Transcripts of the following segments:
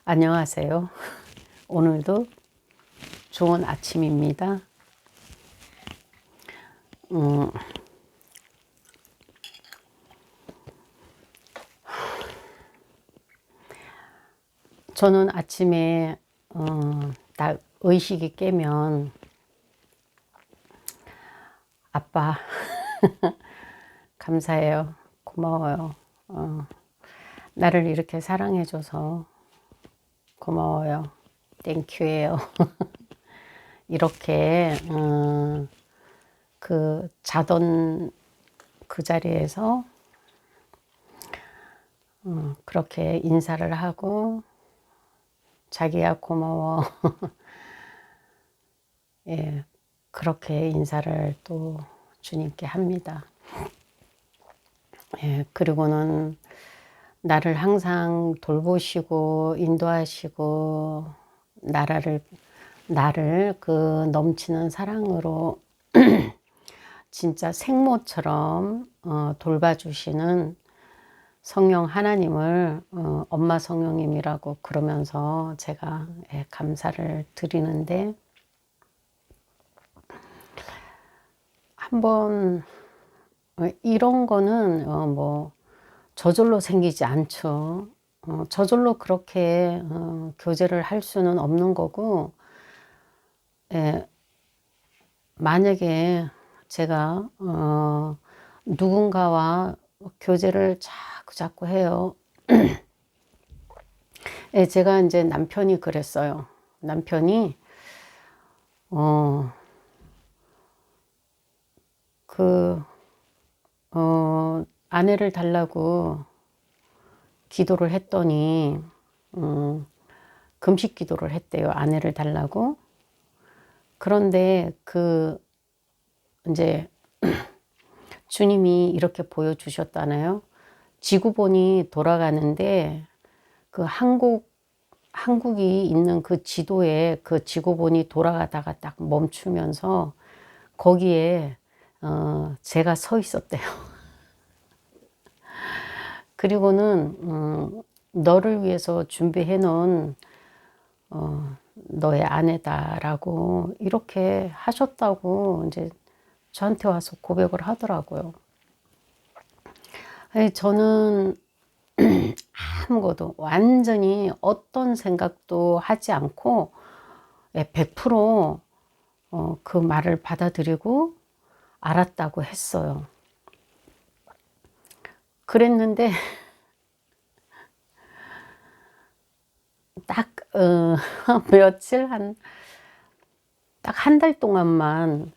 안녕하세요. 오늘도 좋은 아침입니다. 음, 저는 아침에 딱 의식이 깨면 아빠 감사해요. 고마워요. 나를 이렇게 사랑해줘서 고마워요. 땡큐예요. 이렇게 그 자던 그 자리에서 그렇게 인사를 하고 자기야 고마워. 예, 그렇게 인사를 또 주님께 합니다. 예, 그리고는 나를 항상 돌보시고 인도하시고 나를 그 넘치는 사랑으로 진짜 생모처럼 돌봐주시는 성령 하나님을 엄마 성령님이라고 그러면서 제가 감사를 드리는데, 한번 이런 거는 뭐 저절로 생기지 않죠. 저절로 그렇게 교제를 할 수는 없는 거고, 예, 만약에 제가 누군가와 교제를 자꾸 해요. 예, 제가 이제 남편이 그랬어요. 남편이 그 아내를 달라고 기도를 했더니 금식 기도를 했대요. 아내를 달라고. 그런데 이제 주님이 이렇게 보여주셨다나요? 지구본이 돌아가는데 그 한국이 있는 그 지도에 그 지구본이 돌아가다가 딱 멈추면서 거기에 제가 서 있었대요. 그리고는 너를 위해서 준비해 놓은 너의 아내다라고 이렇게 하셨다고 이제 저한테 와서 고백을 하더라고요. 저는 아무것도 완전히 어떤 생각도 하지 않고 100% 그 말을 받아들이고 알았다고 했어요. 그랬는데 딱 며칠 딱 한 달 동안만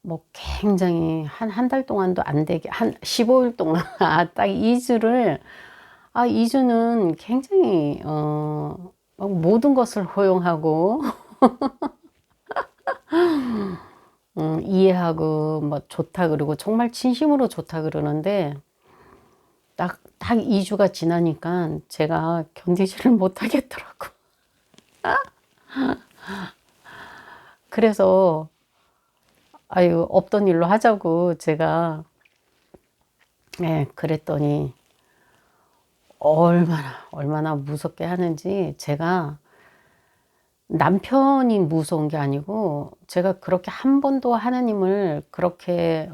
뭐 굉장히 한 달 동안도 안 되게 한 15일 동안 딱 2주를 2주는 굉장히 막 모든 것을 허용하고 이해하고 뭐 좋다 그러고 정말 진심으로 좋다 그러는데 딱 2주가 지나니까 제가 견디지를 못하겠더라고. 그래서 아유 없던 일로 하자고 제가 그랬더니 얼마나 무섭게 하는지, 제가 남편이 무서운 게 아니고 제가 그렇게 한 번도 하나님을 그렇게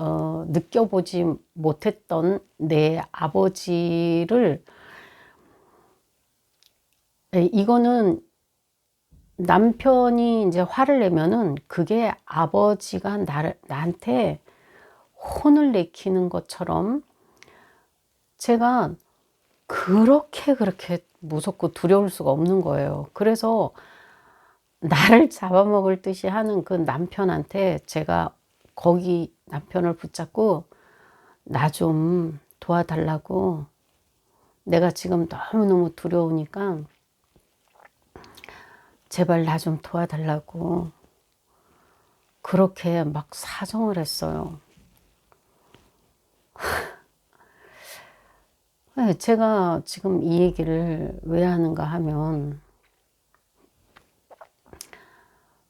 느껴보지 못했던 내 아버지를, 이거는 남편이 이제 화를 내면은 그게 아버지가 나한테 혼을 내키는 것처럼 제가 그렇게 무섭고 두려울 수가 없는 거예요. 그래서 나를 잡아먹을 듯이 하는 그 남편한테 제가 거기 남편을 붙잡고 나 좀 도와달라고, 내가 지금 너무너무 두려우니까 제발 나 좀 도와달라고 그렇게 막 사정을 했어요. 제가 지금 이 얘기를 왜 하는가 하면,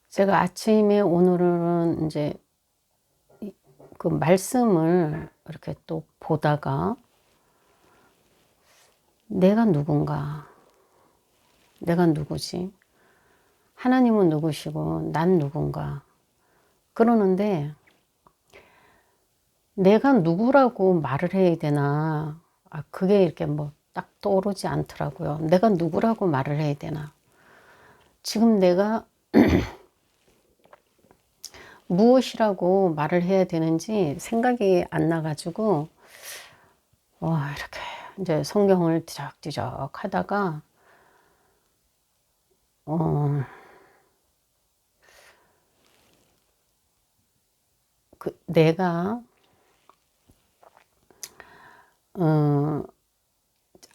제가 아침에 오늘은 이제 그 말씀을 이렇게 또 보다가 내가 누군가, 내가 누구지? 하나님은 누구시고 난 누군가? 그러는데 내가 누구라고 말을 해야 되나? 그게 이렇게 뭐 딱 떠오르지 않더라고요. 내가 누구라고 말을 해야 되나? 지금 내가 무엇이라고 말을 해야 되는지 생각이 안 나가지고 이렇게 이제 성경을 뒤적뒤적 하다가 내가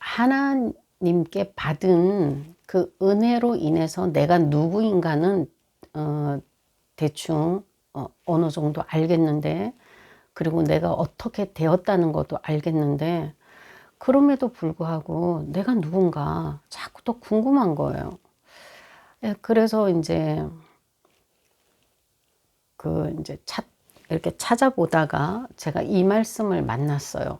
하나님께 받은 그 은혜로 인해서 내가 누구인가는 대충 어느 정도 알겠는데, 그리고 내가 어떻게 되었다는 것도 알겠는데, 그럼에도 불구하고 내가 누군가 자꾸 또 궁금한 거예요. 그래서 이제 이렇게 찾아보다가 제가 이 말씀을 만났어요.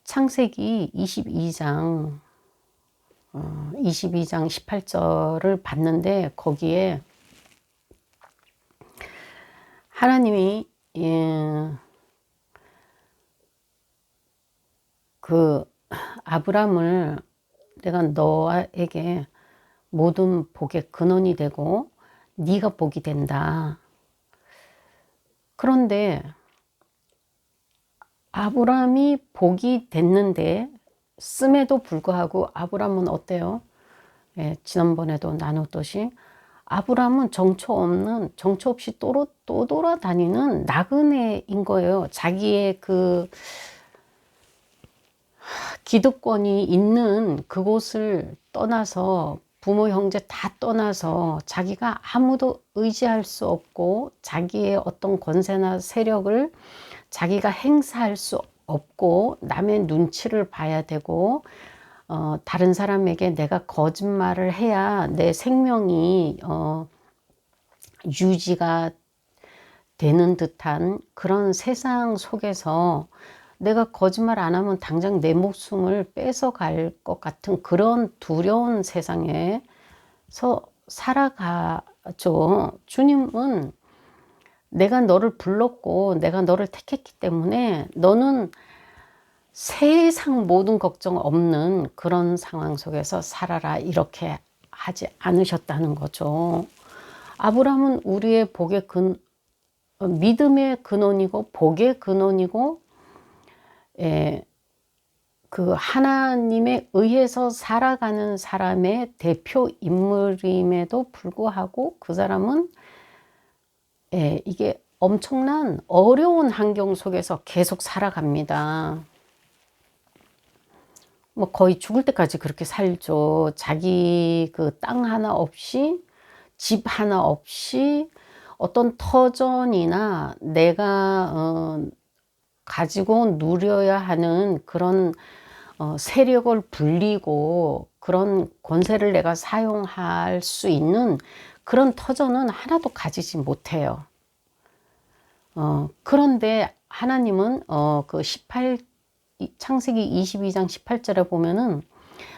창세기 22장 18절을 봤는데, 거기에 하나님이 그 아브람을 내가 너에게 모든 복의 근원이 되고 네가 복이 된다. 그런데 아브람이 복이 됐는데 씀에도 불구하고 아브람은 어때요? 지난번에도 나눴듯이 아브람은 정처 없이 또 돌아다니는 나그네인 거예요. 자기의 그 기득권이 있는 그곳을 떠나서, 부모 형제 다 떠나서 자기가 아무도 의지할 수 없고 자기의 어떤 권세나 세력을 자기가 행사할 수 없고 남의 눈치를 봐야 되고 다른 사람에게 내가 거짓말을 해야 내 생명이 유지가 되는 듯한 그런 세상 속에서 내가 거짓말 안 하면 당장 내 목숨을 뺏어갈 것 같은 그런 두려운 세상에서 살아가죠. 주님은 내가 너를 불렀고 내가 너를 택했기 때문에 너는 세상 모든 걱정 없는 그런 상황 속에서 살아라, 이렇게 하지 않으셨다는 거죠. 아브라함은 우리의 믿음의 근원이고 복의 근원이고, 그 하나님에 의해서 살아가는 사람의 대표 인물임에도 불구하고 그 사람은 이게 엄청난 어려운 환경 속에서 계속 살아갑니다. 뭐 거의 죽을 때까지 그렇게 살죠. 자기 그 땅 하나 없이, 집 하나 없이, 어떤 터전이나 내가 가지고 누려야 하는 그런 세력을 불리고 그런 권세를 내가 사용할 수 있는 그런 터전은 하나도 가지지 못해요. 그런데 하나님은 창세기 22장 18절에 보면은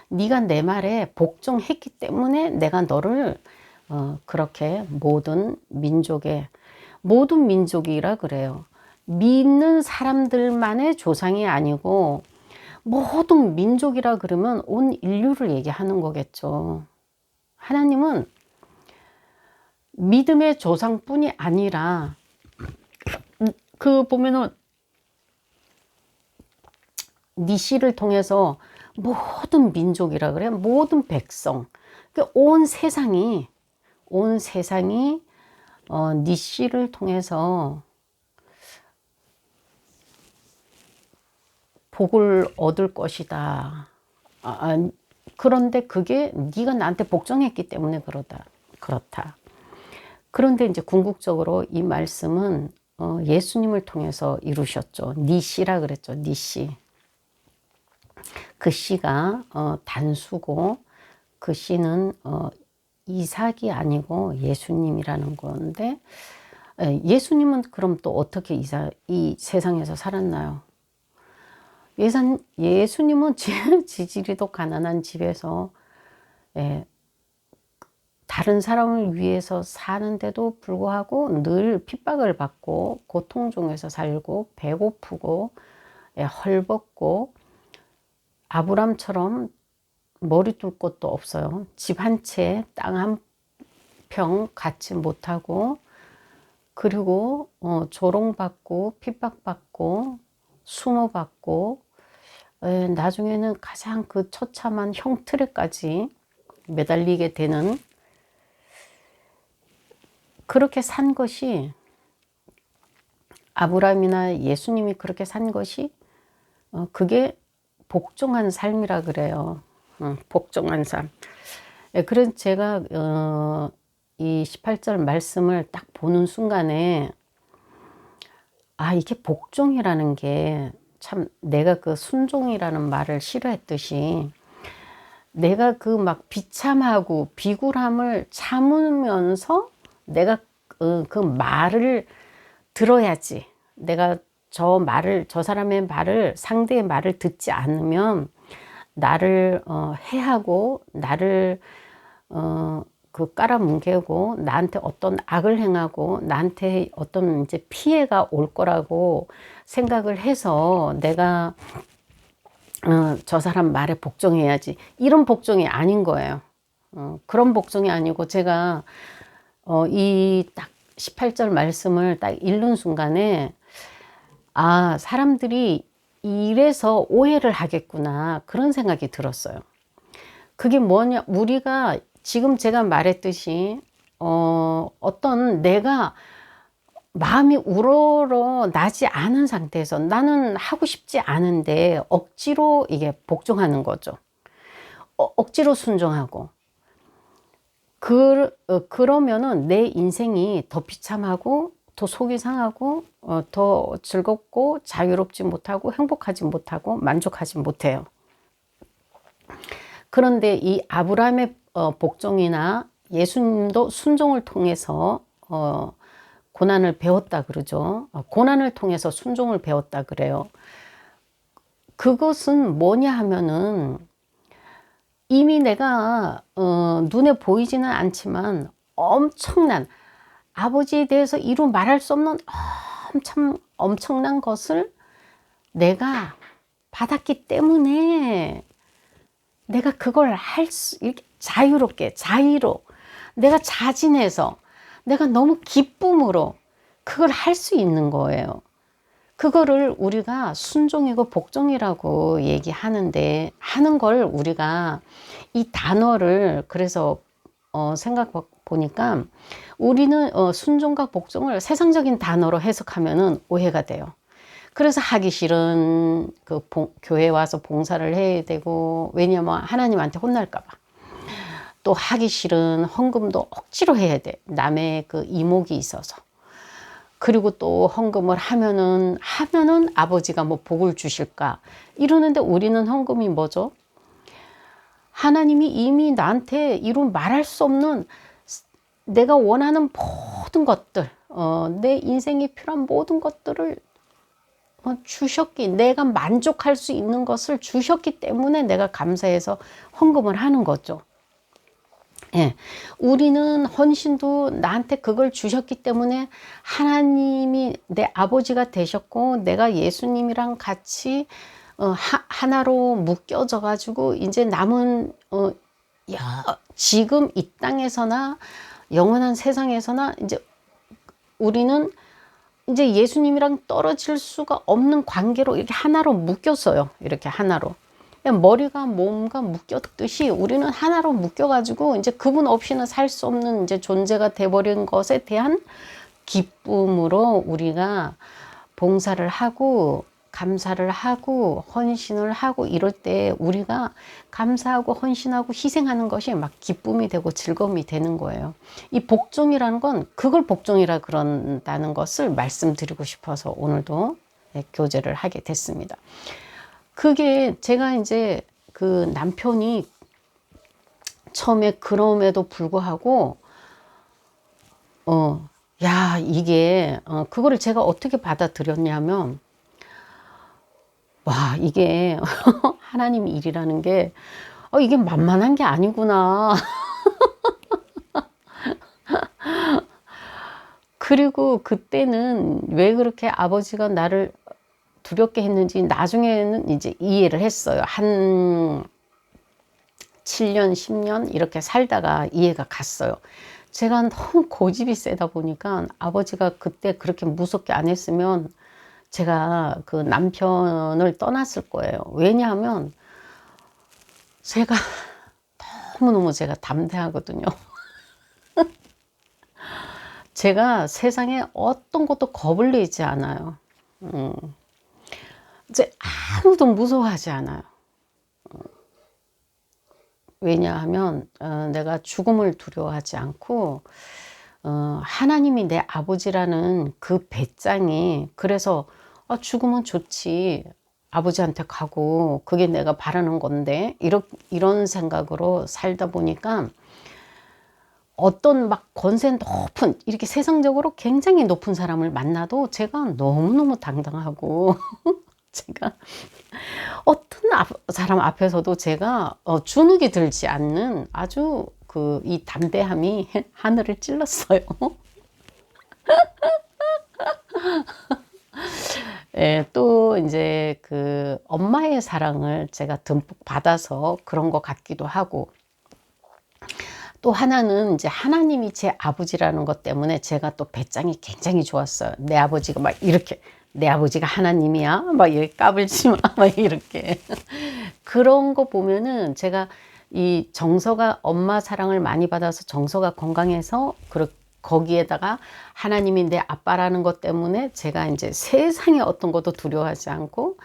네가 내 말에 복종했기 때문에 내가 너를 그렇게 모든 민족이라 그래요. 믿는 사람들만의 조상이 아니고 모든 민족이라 그러면 온 인류를 얘기하는 거겠죠. 하나님은 믿음의 조상뿐이 아니라 보면은 네 씨를 통해서 모든 민족이라 그래요. 모든 백성, 온 세상이 네 씨를 통해서 복을 얻을 것이다. 그런데 그게 네가 나한테 복종했기 때문에 그렇다. 그런데 이제 궁극적으로 이 말씀은 예수님을 통해서 이루셨죠. 네 씨라 그랬죠. 네 씨. 그 씨가 단수고 그 씨는 이삭이 아니고 예수님이라는 건데, 예수님은 그럼 또 어떻게 이 세상에서 살았나요? 예수님은 지지리도 가난한 집에서 다른 사람을 위해서 사는데도 불구하고 늘 핍박을 받고 고통 중에서 살고 배고프고 헐벗고 아브람처럼 머리 둘 곳도 없어요. 집 한 채, 땅 한 평 갖지 못하고 그리고 조롱받고 핍박받고 수모받고 나중에는 가장 그 처참한 형틀에까지 매달리게 되는 그렇게 산 것이 아브라함이나 예수님이 그렇게 산 것이 그게 복종한 삶이라 그래요. 복종한 삶. 그래서 제가 이 18절 말씀을 딱 보는 순간에 이게 복종이라는 게 참 내가 그 순종이라는 말을 싫어했듯이 내가 그 막 비참하고 비굴함을 참으면서 내가 그 말을 들어야지. 내가 저 사람의 말을, 상대의 말을 듣지 않으면 나를 해하고 나를 그 깔아뭉개고 나한테 어떤 악을 행하고 나한테 어떤 이제 피해가 올 거라고 생각을 해서 내가 저 사람 말에 복종해야지. 이런 복종이 아닌 거예요. 그런 복종이 아니고 제가 이 딱 18절 말씀을 딱 읽는 순간에 사람들이 이래서 오해를 하겠구나 그런 생각이 들었어요. 그게 뭐냐, 우리가 지금 제가 말했듯이 어떤 내가 마음이 우러러 나지 않은 상태에서 나는 하고 싶지 않은데 억지로 이게 복종하는 거죠. 억지로 순종하고 그러면은 내 인생이 더 비참하고 더 속이 상하고 더 즐겁고 자유롭지 못하고 행복하지 못하고 만족하지 못해요. 그런데 이 아브라함의 복종이나 예수님도 순종을 통해서 고난을 배웠다 그러죠. 고난을 통해서 순종을 배웠다 그래요. 그것은 뭐냐 하면은 이미 내가 눈에 보이지는 않지만 엄청난 아버지에 대해서 이루 말할 수 없는 엄청난 것을 내가 받았기 때문에 내가 그걸 자유롭게 내가 자진해서 내가 너무 기쁨으로 그걸 할 수 있는 거예요. 그거를 우리가 순종이고 복종이라고 얘기하는데 하는 걸 우리가 이 단어를 그래서 생각 보니까 우리는 순종과 복종을 세상적인 단어로 해석하면은 오해가 돼요. 그래서 하기 싫은 교회 와서 봉사를 해야 되고 왜냐면 하나님한테 혼날까 봐. 또 하기 싫은 헌금도 억지로 해야 돼. 남의 그 이목이 있어서. 그리고 또 헌금을 하면은 아버지가 뭐 복을 주실까 이러는데 우리는 헌금이 뭐죠? 하나님이 이미 나한테 이루 말할 수 없는 내가 원하는 모든 것들 내 인생에 필요한 모든 것들을 주셨기 내가 만족할 수 있는 것을 주셨기 때문에 내가 감사해서 헌금을 하는 거죠. 예, 우리는 헌신도 나한테 그걸 주셨기 때문에 하나님이 내 아버지가 되셨고 내가 예수님이랑 같이 하나로 묶여져 가지고 이제 남은 지금 이 땅에서나 영원한 세상에서나 이제 우리는 이제 예수님이랑 떨어질 수가 없는 관계로 이렇게 하나로 묶였어요. 이렇게 하나로. 머리가 몸과 묶였듯이 우리는 하나로 묶여가지고 이제 그분 없이는 살 수 없는 이제 존재가 돼버린 것에 대한 기쁨으로 우리가 봉사를 하고 감사를 하고 헌신을 하고 이럴 때 우리가 감사하고 헌신하고 희생하는 것이 막 기쁨이 되고 즐거움이 되는 거예요. 이 복종이라는 건 그걸 복종이라 그런다는 것을 말씀드리고 싶어서 오늘도 교제를 하게 됐습니다. 그게 제가 이제 그 남편이 처음에 그럼에도 불구하고 이게 그거를 제가 어떻게 받아들였냐면 와 이게 하나님 일이라는 게 이게 만만한 게 아니구나. 그리고 그때는 왜 그렇게 아버지가 나를 두렵게 했는지 나중에는 이제 이해를 했어요. 한 7년, 10년 이렇게 살다가 이해가 갔어요. 제가 너무 고집이 세다 보니까 아버지가 그때 그렇게 무섭게 안 했으면 제가 그 남편을 떠났을 거예요. 왜냐하면 제가 너무너무 제가 담대하거든요. 제가 세상에 어떤 것도 겁을 내지 않아요. 이제 아무도 무서워하지 않아요. 왜냐하면 내가 죽음을 두려워하지 않고 하나님이 내 아버지라는 그 배짱이, 그래서 죽으면 좋지, 아버지한테 가고 그게 내가 바라는 건데, 이런 생각으로 살다 보니까 어떤 막 권세 높은, 이렇게 세상적으로 굉장히 높은 사람을 만나도 제가 너무너무 당당하고 제가 어떤 사람 앞에서도 제가 주눅이 들지 않는 아주 이 담대함이 하늘을 찔렀어요. 예, 또 이제 그 엄마의 사랑을 제가 듬뿍 받아서 그런 것 같기도 하고, 또 하나는 이제 하나님이 제 아버지라는 것 때문에 제가 또 배짱이 굉장히 좋았어요. 내 아버지가 막 이렇게, 내 아버지가 하나님이야? 막 이렇게 까불지 마. 막 이렇게. 그런 거 보면은 제가 이 정서가, 엄마 사랑을 많이 받아서 정서가 건강해서, 거기에다가 하나님이 내 아빠라는 것 때문에 제가 이제 세상에 어떤 것도 두려워하지 않고,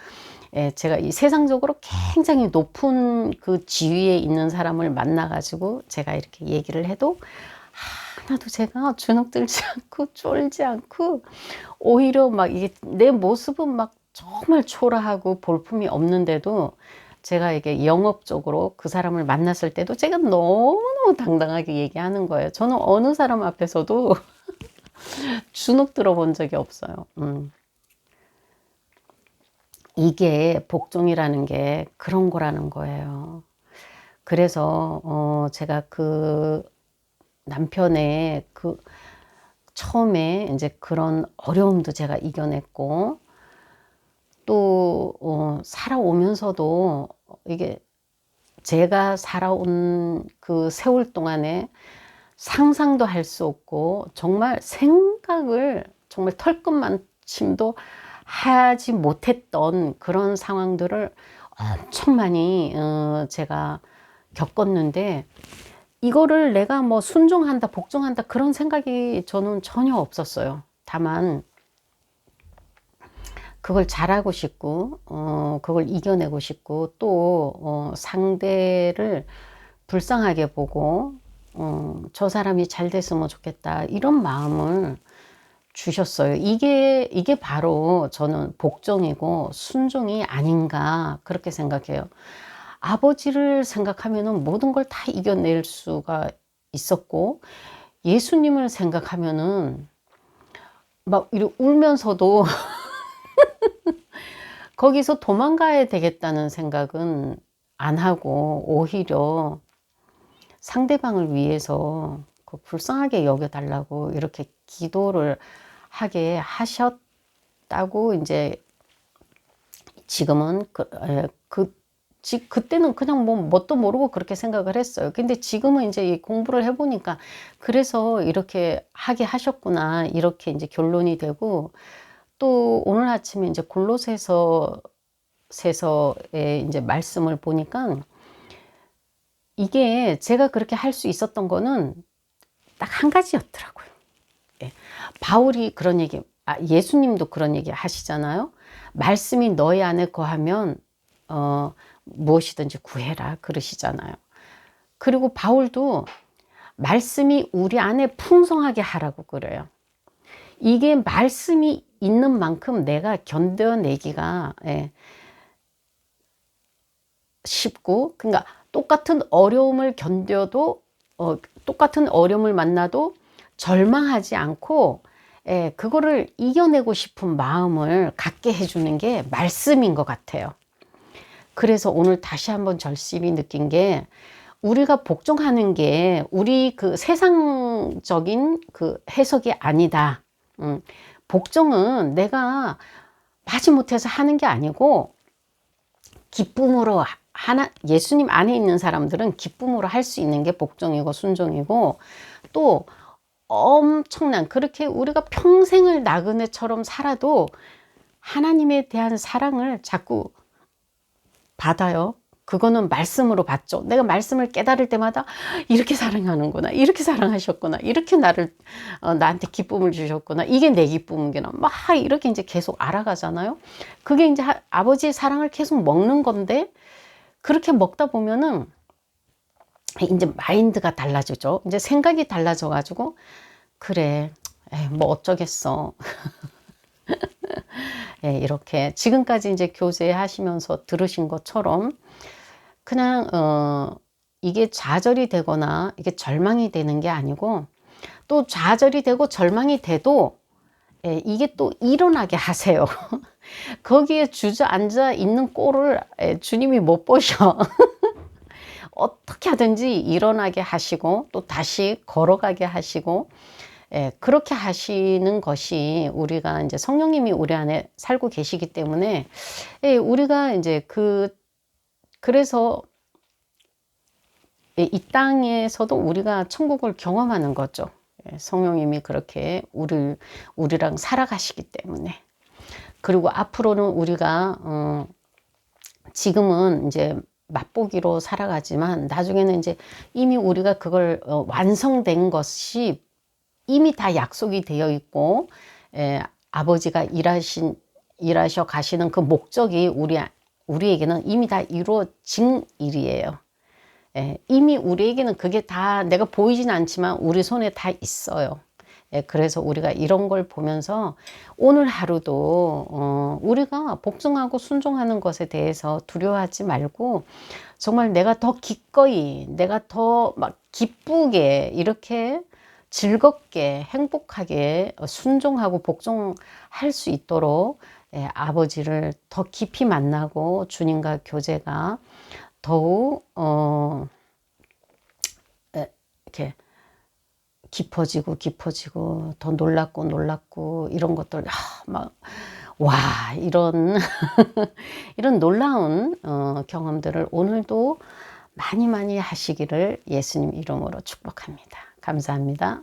제가 이 세상적으로 굉장히 높은 그 지위에 있는 사람을 만나가지고 제가 이렇게 얘기를 해도 하나도 제가 주눅들지 않고 쫄지 않고, 오히려 막 이게 내 모습은 막 정말 초라하고 볼품이 없는데도 제가 이게 영업적으로 그 사람을 만났을 때도 제가 너무너무 당당하게 얘기하는 거예요. 저는 어느 사람 앞에서도 주눅 들어본 적이 없어요. 이게 복종이라는 게 그런 거라는 거예요. 그래서 제가 그 남편의 그 처음에 이제 그런 어려움도 제가 이겨냈고, 또 살아오면서도 이게 제가 살아온 그 세월 동안에 상상도 할 수 없고, 정말 생각을 정말 털끝만침도 하지 못했던 그런 상황들을 엄청 많이 제가 겪었는데, 이거를 내가 뭐 순종한다, 복종한다 그런 생각이 저는 전혀 없었어요. 다만 그걸 잘하고 싶고, 그걸 이겨내고 싶고, 또 상대를 불쌍하게 보고, 저 사람이 잘 됐으면 좋겠다, 이런 마음을 주셨어요. 이게 바로 저는 복종이고 순종이 아닌가 그렇게 생각해요. 아버지를 생각하면은 모든 걸 다 이겨낼 수가 있었고, 예수님을 생각하면은 막 이렇게 울면서도 거기서 도망가야 되겠다는 생각은 안 하고, 오히려 상대방을 위해서 그 불쌍하게 여겨달라고 이렇게 기도를 하게 하셨다고, 이제 지금은 그때는 그냥 뭐 뭣도 모르고 그렇게 생각을 했어요. 근데 지금은 이제 이 공부를 해보니까 그래서 이렇게 하게 하셨구나, 이렇게 이제 결론이 되고, 또 오늘 아침에 이제 골로새서의 이제 말씀을 보니까 이게 제가 그렇게 할 수 있었던 거는 딱 한 가지였더라고요. 바울이 그런 얘기, 예수님도 그런 얘기 하시잖아요. 말씀이 너희 안에 거하면 무엇이든지 구해라 그러시잖아요. 그리고 바울도 말씀이 우리 안에 풍성하게 하라고 그래요. 이게 말씀이 있는 만큼 내가 견뎌내기가 쉽고, 그러니까 똑같은 어려움을 견뎌도, 똑같은 어려움을 만나도 절망하지 않고, 그거를 이겨내고 싶은 마음을 갖게 해주는 게 말씀인 것 같아요. 그래서 오늘 다시 한번 절실히 느낀 게, 우리가 복종하는 게 우리 그 세상적인 그 해석이 아니다. 복종은 내가 마지못해서 하는 게 아니고 기쁨으로 예수님 안에 있는 사람들은 기쁨으로 할 수 있는 게 복종이고 순종이고, 또 엄청난, 그렇게 우리가 평생을 나그네처럼 살아도 하나님에 대한 사랑을 자꾸 받아요. 그거는 말씀으로 받죠. 내가 말씀을 깨달을 때마다 이렇게 사랑하는구나, 이렇게 사랑하셨구나, 이렇게 나한테 기쁨을 주셨구나, 이게 내 기쁨이구나, 막 이렇게 이제 계속 알아가잖아요. 그게 이제 아버지의 사랑을 계속 먹는 건데, 그렇게 먹다 보면은 이제 마인드가 달라지죠. 이제 생각이 달라져 가지고, 그래, 뭐 어쩌겠어. 예, 이렇게 지금까지 이제 교제하시면서 들으신 것처럼 그냥 이게 좌절이 되거나 이게 절망이 되는 게 아니고, 또 좌절이 되고 절망이 돼도 이게 또 일어나게 하세요. 거기에 주저앉아 있는 꼴을 주님이 못 보셔. 어떻게 하든지 일어나게 하시고 또 다시 걸어가게 하시고, 그렇게 하시는 것이, 우리가 이제 성령님이 우리 안에 살고 계시기 때문에 우리가 이제 그래서 이 땅에서도 우리가 천국을 경험하는 거죠. 성령님이 그렇게 우리랑 살아가시기 때문에. 그리고 앞으로는 우리가 지금은 이제 맛보기로 살아가지만, 나중에는 이제 이미 우리가 그걸 완성된 것이 이미 다 약속이 되어 있고, 아버지가 일하셔 가시는 그 목적이 우리에게는 이미 다 이루어진 일이에요. 이미 우리에게는 그게 다 내가 보이진 않지만 우리 손에 다 있어요. 그래서 우리가 이런 걸 보면서 오늘 하루도 우리가 복종하고 순종하는 것에 대해서 두려워하지 말고, 정말 내가 더 기꺼이, 내가 더 막 기쁘게, 이렇게 즐겁게 행복하게 순종하고 복종할 수 있도록 아버지를 더 깊이 만나고 주님과 교제가 더욱 이렇게 깊어지고 더 놀랍고 이런 것들, 와, 이런 이런 놀라운 경험들을 오늘도 많이 하시기를 예수님 이름으로 축복합니다. 감사합니다.